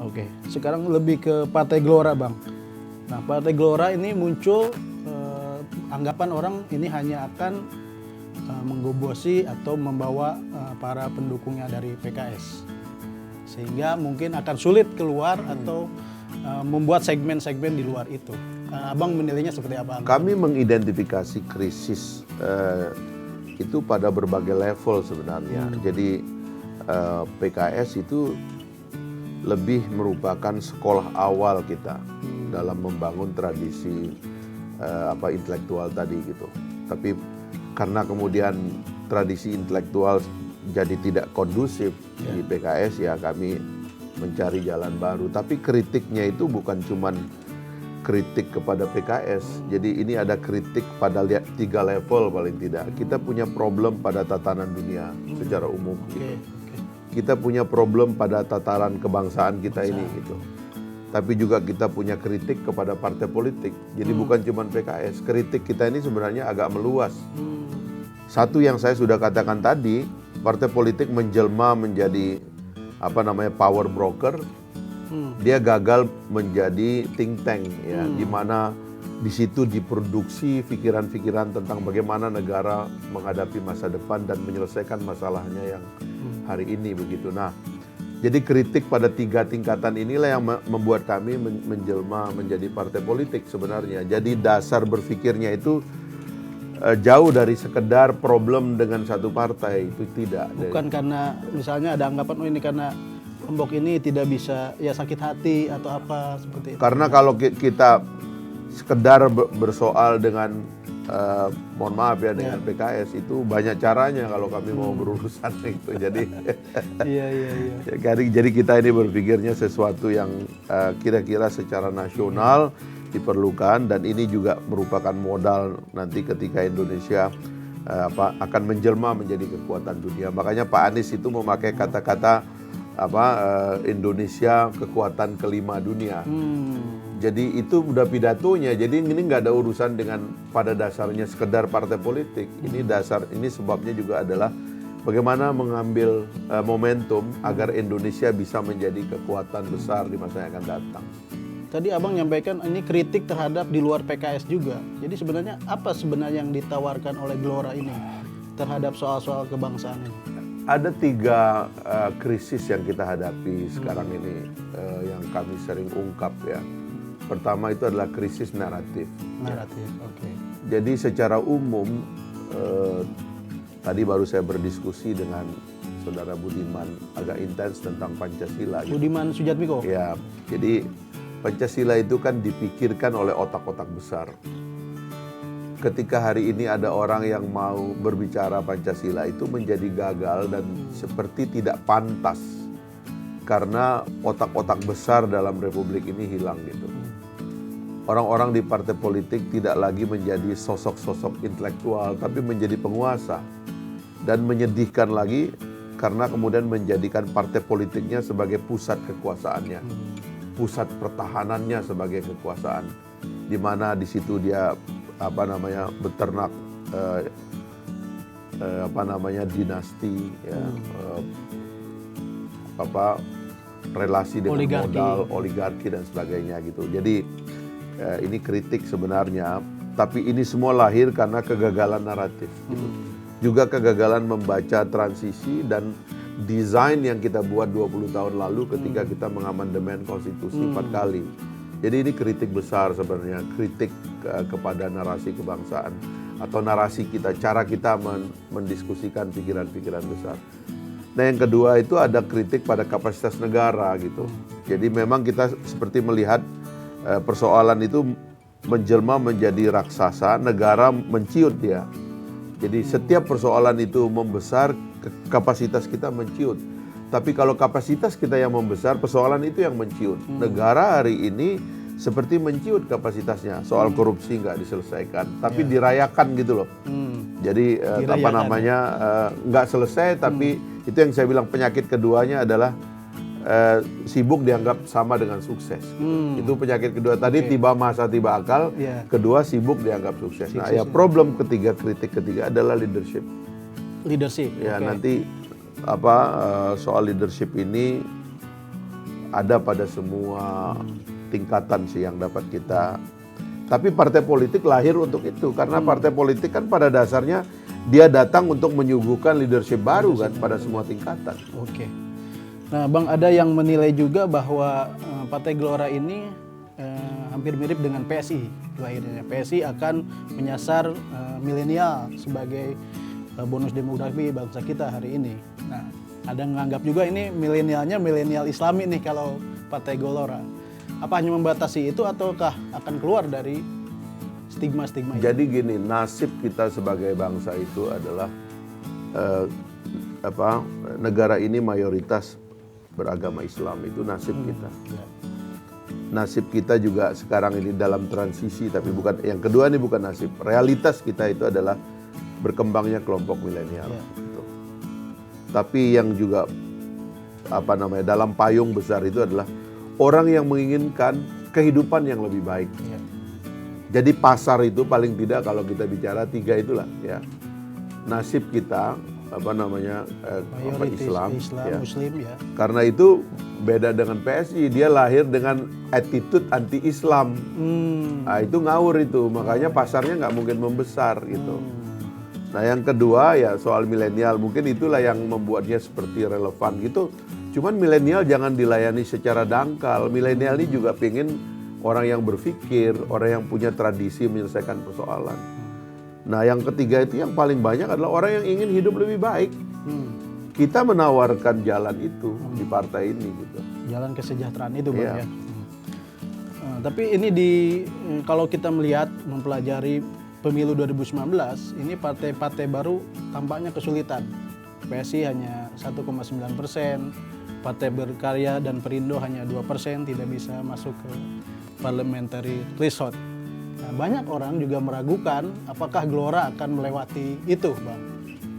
Oke, sekarang lebih ke Partai Gelora, Bang. Nah, Partai Gelora ini muncul anggapan orang ini hanya akan menggobosi atau membawa para pendukungnya dari PKS. Sehingga mungkin akan sulit keluar atau membuat segmen-segmen di luar itu. Abang menilainya seperti apa? Kami mengidentifikasi krisis itu pada berbagai level sebenarnya. Jadi PKS itu lebih merupakan sekolah awal kita dalam membangun tradisi intelektual tadi gitu. Tapi karena kemudian tradisi intelektual jadi tidak kondusif di PKS, ya kami mencari jalan baru. Tapi kritiknya itu bukan cuman kritik kepada PKS. Jadi ini ada kritik pada 3 level paling tidak. Kita punya problem pada tatanan dunia secara umum gitu. Kita punya problem pada tataran kebangsaan kita ini gitu. Tapi juga kita punya kritik kepada partai politik. Jadi bukan cuma PKS. Kritik kita ini sebenarnya agak meluas. Satu yang saya sudah katakan tadi, partai politik menjelma menjadi power broker. Dia gagal menjadi think tank ya, di mana di situ diproduksi pikiran-pikiran tentang bagaimana negara menghadapi masa depan dan menyelesaikan masalahnya yang hari ini begitu. Nah, jadi kritik pada 3 tingkatan inilah yang membuat kami menjelma menjadi partai politik sebenarnya. Jadi dasar berpikirnya itu jauh dari sekedar problem dengan satu partai, itu tidak. Bukan karena misalnya ada anggapan ini karena kelompok ini tidak bisa ya sakit hati atau apa seperti itu. Karena kalau kita sekedar bersoal dengan mohon maaf ya dengan PKS itu banyak caranya kalau kami mau berurusan itu. Jadi jadi kita ini berpikirnya sesuatu yang kira-kira secara nasional diperlukan, dan ini juga merupakan modal nanti ketika Indonesia akan menjelma menjadi kekuatan dunia. Makanya Pak Anies itu memakai kata-kata Indonesia kekuatan kelima dunia. Jadi itu udah pidatonya. Jadi ini nggak ada urusan dengan pada dasarnya sekedar partai politik. Ini sebabnya juga adalah bagaimana mengambil momentum agar Indonesia bisa menjadi kekuatan besar di masa yang akan datang. Tadi Abang nyampaikan ini kritik terhadap di luar PKS juga. Jadi sebenarnya apa sebenarnya yang ditawarkan oleh Gelora ini terhadap soal-soal kebangsaan ini? Ada 3 krisis yang kita hadapi sekarang ini yang kami sering ungkap ya. Pertama itu adalah krisis naratif. Naratif, oke. Jadi secara umum tadi baru saya berdiskusi dengan Saudara Budiman agak intens tentang Pancasila. Budiman Sujatmiko? Ya, jadi Pancasila itu kan dipikirkan oleh otak-otak besar. Ketika hari ini ada orang yang mau berbicara Pancasila itu menjadi gagal dan seperti tidak pantas. Karena otak-otak besar dalam republik ini hilang gitu. Orang-orang di partai politik tidak lagi menjadi sosok-sosok intelektual, tapi menjadi penguasa. Dan menyedihkan lagi karena kemudian menjadikan partai politiknya sebagai pusat kekuasaannya. Pusat pertahanannya sebagai kekuasaan. Di mana di situ dia beternak dinasti ya, relasi dengan modal, oligarki dan sebagainya gitu. Jadi ini kritik sebenarnya, tapi ini semua lahir karena kegagalan naratif gitu. Juga kegagalan membaca transisi dan desain yang kita buat 20 tahun lalu ketika kita mengamandemen konstitusi 4 kali. Jadi ini kritik besar sebenarnya, kritik kepada narasi kebangsaan atau narasi kita, cara kita mendiskusikan pikiran-pikiran besar. Nah yang kedua itu ada kritik pada kapasitas negara gitu. Jadi memang kita seperti melihat persoalan itu menjelma menjadi raksasa, negara menciut dia. Jadi setiap persoalan itu membesar, kapasitas kita menciut. Tapi kalau kapasitas kita yang membesar, persoalan itu yang menciut. Negara hari ini seperti menciut kapasitasnya. Soal korupsi nggak diselesaikan, tapi dirayakan gitu loh. Jadi nggak selesai, tapi itu yang saya bilang penyakit keduanya adalah sibuk dianggap sama dengan sukses. Itu penyakit kedua. Tadi tiba masa tiba akal, kedua sibuk dianggap sukses. Nah ya problem ketiga, kritik ketiga adalah leadership. Leadership. Ya nanti soal leadership ini ada pada semua tingkatan sih yang dapat kita. Tapi partai politik lahir untuk itu, karena partai politik kan pada dasarnya dia datang untuk menyuguhkan leadership baru kan pada semua tingkatan. Oke. Nah, Bang, ada yang menilai juga bahwa Partai Gelora ini hampir mirip dengan PSI lahirnya. PSI akan menyasar milenial sebagai bonus demografi bangsa kita hari ini. Nah, ada yang menganggap juga ini milenialnya milenial Islami nih kalau Partai Gelora. Apa hanya membatasi itu ataukah akan keluar dari stigma-stigma itu? Jadi gini, nasib kita sebagai bangsa itu adalah negara ini mayoritas beragama Islam, itu nasib kita. Ya. Nasib kita juga sekarang ini dalam transisi, tapi bukan yang kedua ini bukan nasib. Realitas kita itu adalah berkembangnya kelompok milenial. Ya. Gitu. Tapi yang juga dalam payung besar itu adalah orang yang menginginkan kehidupan yang lebih baik. Ya. Jadi pasar itu paling tidak kalau kita bicara 3 itulah ya. Nasib kita Mayoritas Islam ya. Muslim ya. Karena itu beda dengan PSI, dia lahir dengan attitude anti-Islam. Nah, itu ngawur itu, makanya pasarnya nggak mungkin membesar gitu. Nah, yang kedua ya soal milenial, mungkin itulah yang membuatnya seperti relevan gitu. Cuman milenial jangan dilayani secara dangkal. Milenial ini juga pengen orang yang berpikir, orang yang punya tradisi menyelesaikan persoalan. Nah, yang ketiga itu yang paling banyak adalah orang yang ingin hidup lebih baik. Kita menawarkan jalan itu di partai ini gitu. Jalan kesejahteraan itu, Bang, Iya. ya. Tapi ini kalau kita melihat mempelajari pemilu 2019, ini partai-partai baru tampaknya kesulitan. PSI hanya 1,9%, Partai Berkarya dan Perindo hanya 2%, tidak bisa masuk ke parliamentary threshold. Nah, banyak orang juga meragukan apakah Gelora akan melewati itu, Bang.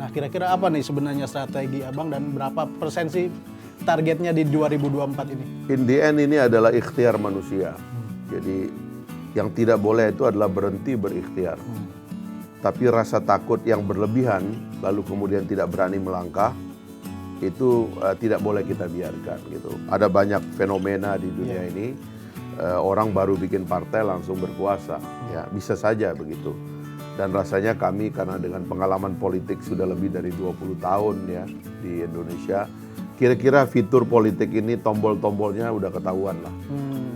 Nah, kira-kira apa nih sebenarnya strategi Abang dan berapa persen sih targetnya di 2024 ini? In the end ini adalah ikhtiar manusia. Jadi yang tidak boleh itu adalah berhenti berikhtiar. Tapi rasa takut yang berlebihan lalu kemudian tidak berani melangkah itu tidak boleh kita biarkan gitu. Ada banyak fenomena di dunia ini, orang baru bikin partai langsung berkuasa, ya bisa saja begitu. Dan rasanya kami karena dengan pengalaman politik sudah lebih dari 20 tahun ya di Indonesia, kira-kira fitur politik ini tombol-tombolnya udah ketahuan lah.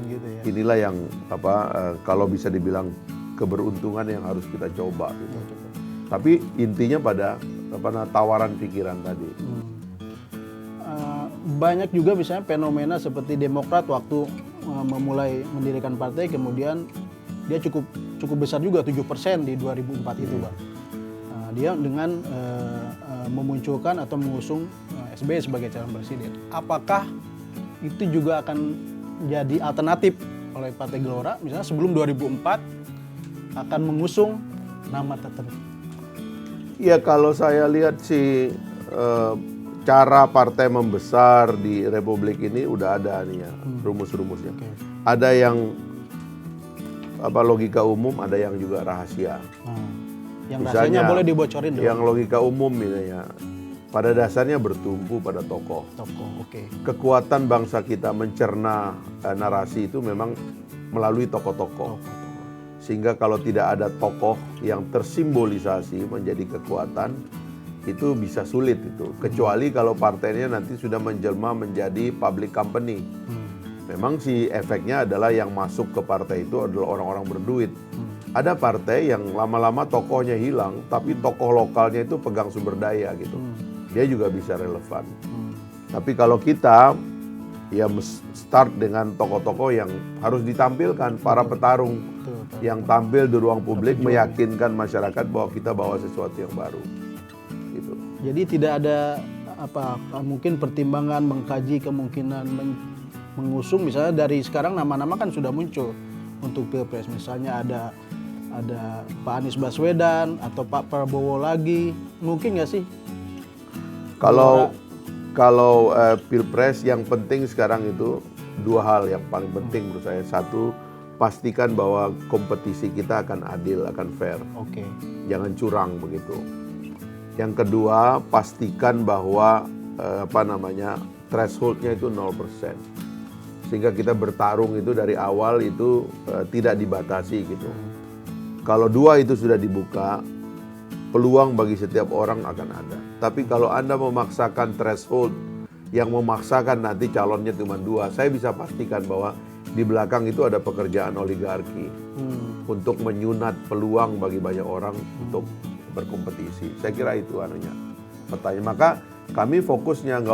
Gitu ya. Inilah yang kalau bisa dibilang keberuntungan yang harus kita coba gitu. Tapi intinya pada tawaran pikiran tadi. Banyak juga misalnya fenomena seperti Demokrat waktu memulai mendirikan partai, kemudian dia cukup besar juga 7% di 2004 itu, Bang. Dia dengan memunculkan atau mengusung SBY sebagai calon presiden. Apakah itu juga akan jadi alternatif oleh Partai Gelora, misalnya sebelum 2004 akan mengusung nama tertentu? Ya kalau saya lihat sih cara partai membesar di Republik ini udah ada nih ya rumus-rumusnya. Okay. Ada yang logika umum, ada yang juga rahasia. Yang Misalnya, rahasianya boleh dibocorin dong. Yang logika umum misalnya pada dasarnya bertumpu pada tokoh. Oke. Kekuatan bangsa kita mencerna narasi itu memang melalui tokoh-tokoh. Sehingga kalau tidak ada tokoh yang tersimbolisasi menjadi kekuatan, itu bisa sulit itu. Kecuali kalau partainya nanti sudah menjelma menjadi public company. Memang sih efeknya adalah yang masuk ke partai itu adalah orang-orang berduit. Ada partai yang lama-lama tokohnya hilang, tapi tokoh lokalnya itu pegang sumber daya gitu. Dia juga bisa relevan. Tapi kalau kita ya start dengan tokoh-tokoh yang harus ditampilkan, para petarung yang tampil di ruang publik meyakinkan masyarakat bahwa kita bawa sesuatu yang baru. Gitu. Jadi tidak ada mungkin pertimbangan mengkaji kemungkinan mengusung, misalnya dari sekarang nama-nama kan sudah muncul untuk Pilpres, misalnya ada Pak Anies Baswedan atau Pak Prabowo lagi, mungkin nggak sih? Kalau Pilpres yang penting sekarang itu dua hal yang paling penting menurut saya. Satu, pastikan bahwa kompetisi kita akan adil, akan fair. Oke. Jangan curang begitu. Yang kedua, pastikan bahwa thresholdnya itu 0%. sehingga kita bertarung itu dari awal itu tidak dibatasi gitu. Kalau dua itu sudah dibuka, peluang bagi setiap orang akan ada. Tapi kalau Anda memaksakan threshold yang memaksakan nanti calonnya cuma dua, saya bisa pastikan bahwa di belakang itu ada pekerjaan oligarki untuk menyunat peluang bagi banyak orang untuk berkompetisi. Saya kira itu anunya pertanyaan. Maka kami fokusnya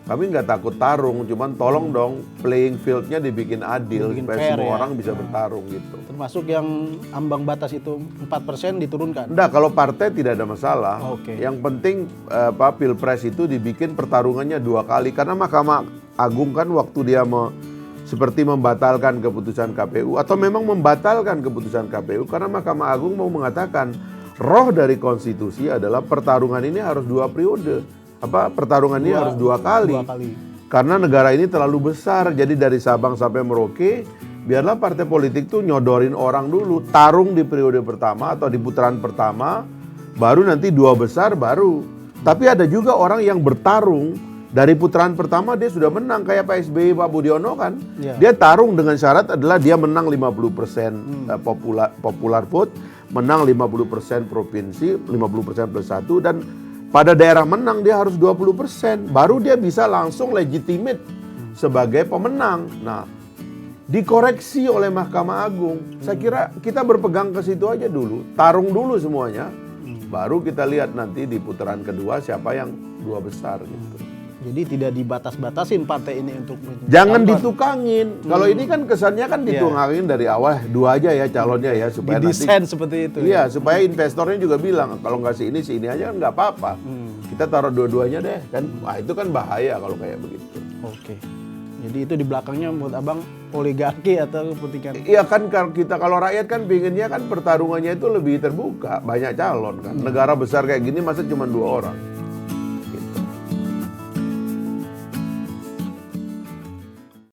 kami nggak takut tarung, cuman tolong dong playing field-nya dibikin adil supaya fair, semua ya. orang bisa bertarung gitu. Termasuk yang ambang batas itu 4% diturunkan. Enggak, kalau partai tidak ada masalah. Oke. Yang penting Pilpres itu dibikin pertarungannya 2 kali. Karena Mahkamah Agung kan waktu dia seperti membatalkan keputusan KPU atau memang membatalkan keputusan KPU karena Mahkamah Agung mau mengatakan roh dari konstitusi adalah pertarungan ini harus 2 periode. Pertarungan ini harus 2 kali. 2 kali. Karena negara ini terlalu besar, jadi dari Sabang sampai Merauke, biarlah partai politik tuh nyodorin orang dulu, tarung di periode pertama atau di putaran pertama, baru nanti 2 besar baru. Tapi ada juga orang yang bertarung dari putaran pertama dia sudah menang, kayak Pak SBY, Pak Budiono kan. Ya. Dia tarung dengan syarat adalah dia menang 50% popular vote, menang 50% provinsi, 50% plus 1, dan pada daerah menang dia harus 20%, baru dia bisa langsung legitimate sebagai pemenang. Nah, dikoreksi oleh Mahkamah Agung. Saya kira kita berpegang ke situ aja dulu, tarung dulu semuanya, baru kita lihat nanti di putaran kedua siapa yang 2 besar gitu. Jadi tidak dibatas-batasin partai ini untuk Jangan calon. ditukangin. Kalau ini kan kesannya kan ditukangin dari awal, 2 aja ya calonnya ya supaya Didesain seperti itu. Iya, supaya investornya juga bilang kalau nggak sini aja kan nggak apa-apa. Kita taruh dua-duanya deh kan. Wah, itu kan bahaya kalau kayak begitu. Oke. Jadi itu di belakangnya menurut Abang oligarki atau kepentingan? Iya kan kalau rakyat kan pinginnya kan pertarungannya itu lebih terbuka, banyak calon kan. Negara besar kayak gini masa cuma 2 orang.